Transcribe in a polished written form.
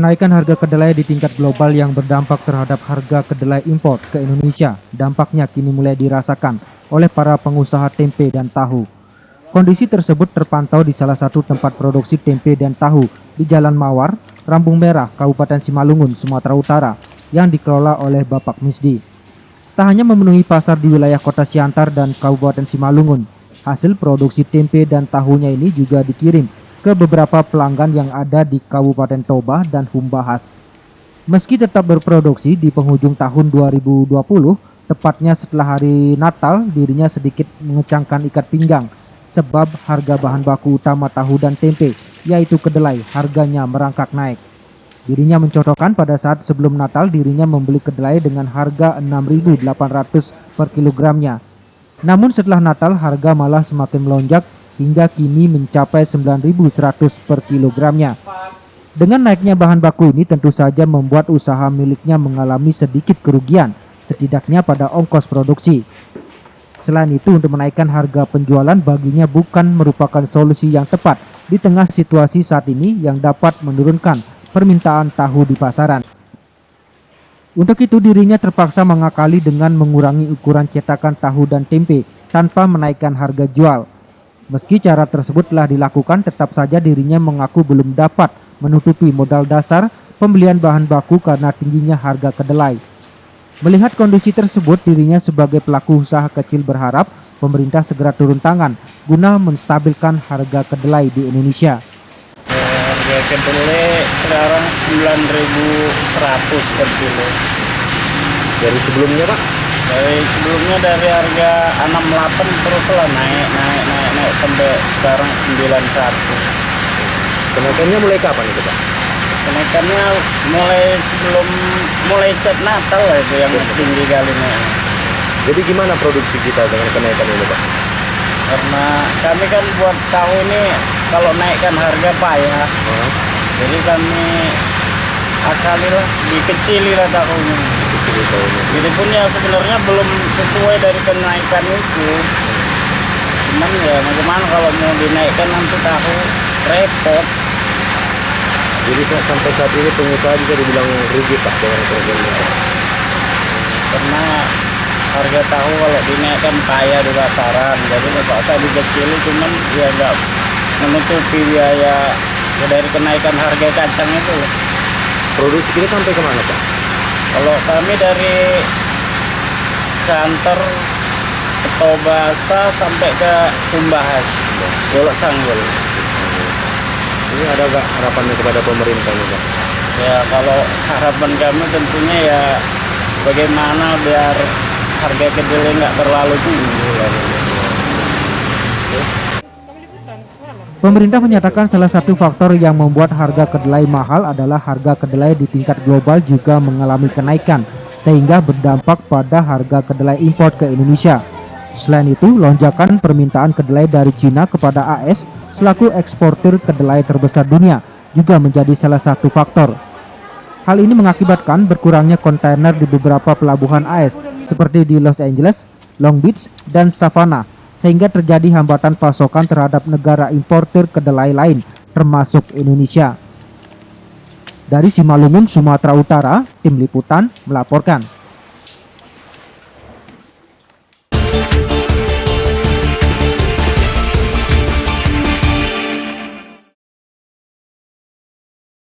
Kenaikan harga kedelai di tingkat global yang berdampak terhadap harga kedelai impor ke Indonesia dampaknya kini mulai dirasakan oleh para pengusaha tempe dan tahu. Kondisi tersebut terpantau di salah satu tempat produksi tempe dan tahu di Jalan Mawar, Rambung Merah, Kabupaten Simalungun, Sumatera Utara yang dikelola oleh Bapak Misdi. Tak hanya memenuhi pasar di wilayah Kota Siantar dan Kabupaten Simalungun, hasil produksi tempe dan tahunya ini juga dikirim ke beberapa pelanggan yang ada di Kabupaten Toba dan Humbahas. Meski tetap berproduksi di penghujung tahun 2020, tepatnya setelah hari Natal, dirinya sedikit mengecangkan ikat pinggang sebab harga bahan baku utama tahu dan tempe, yaitu kedelai, harganya merangkak naik. Dirinya mencontohkan pada saat sebelum Natal dirinya membeli kedelai dengan harga 6.800 per kilogramnya. Namun setelah Natal harga malah semakin melonjak hingga kini mencapai 9.100 per kilogramnya. Dengan naiknya bahan baku ini tentu saja membuat usaha miliknya mengalami sedikit kerugian, setidaknya pada ongkos produksi. Selain itu, untuk menaikkan harga penjualan baginya bukan merupakan solusi yang tepat di tengah situasi saat ini yang dapat menurunkan permintaan tahu di pasaran. Untuk itu dirinya terpaksa mengakali dengan mengurangi ukuran cetakan tahu dan tempe tanpa menaikkan harga jual. Meski cara tersebut telah dilakukan, tetap saja dirinya mengaku belum dapat menutupi modal dasar pembelian bahan baku karena tingginya harga kedelai. Melihat kondisi tersebut, dirinya sebagai pelaku usaha kecil berharap pemerintah segera turun tangan guna menstabilkan harga kedelai di Indonesia. Harga kedelai sekarang 9.100 per kilo. Dari sebelumnya Pak? Dari harga 68 terus lah naik sampai sekarang 91. Kenaikannya mulai kapan itu Pak? Kenaikannya mulai set Natal lah itu yang tinggi kali ini. Jadi gimana produksi kita dengan kenaikan ini Pak? Karena kami kan buat tahu ini kalau naikkan harga payah. Jadi kami akalilah, dikecililah tahunya. Jadi pun ya sebenarnya belum sesuai dari kenaikan itu. Cuman ya bagaimana kalau mau dinaikkan nanti tahu repot. Jadi sampai saat ini pengusaha juga dibilang rugi Pak dengan kenaikan ini. Karena harga tahu kalau dinaikkan payah di pasaran. Jadi terpaksa dikecili, cuman ya nggak menutupi biaya dari kenaikan harga kacang itu. Produksi kita sampai kemana Pak? Kalau kami dari Santer ke Tobasa sampai ke Humbahas, Golok Sanggul. Ini ada nggak harapannya kepada pemerintah nih Pak? Ya kalau harapan kami tentunya ya bagaimana biar harga kedelai nggak terlalu tinggi. Pemerintah menyatakan salah satu faktor yang membuat harga kedelai mahal adalah harga kedelai di tingkat global juga mengalami kenaikan, sehingga berdampak pada harga kedelai impor ke Indonesia. Selain itu, lonjakan permintaan kedelai dari Cina kepada AS selaku eksportir kedelai terbesar dunia juga menjadi salah satu faktor. Hal ini mengakibatkan berkurangnya kontainer di beberapa pelabuhan AS seperti di Los Angeles, Long Beach, dan Savannah, sehingga terjadi hambatan pasokan terhadap negara importir kedelai lain, termasuk Indonesia. Dari Simalungun, Sumatera Utara, Tim Liputan melaporkan.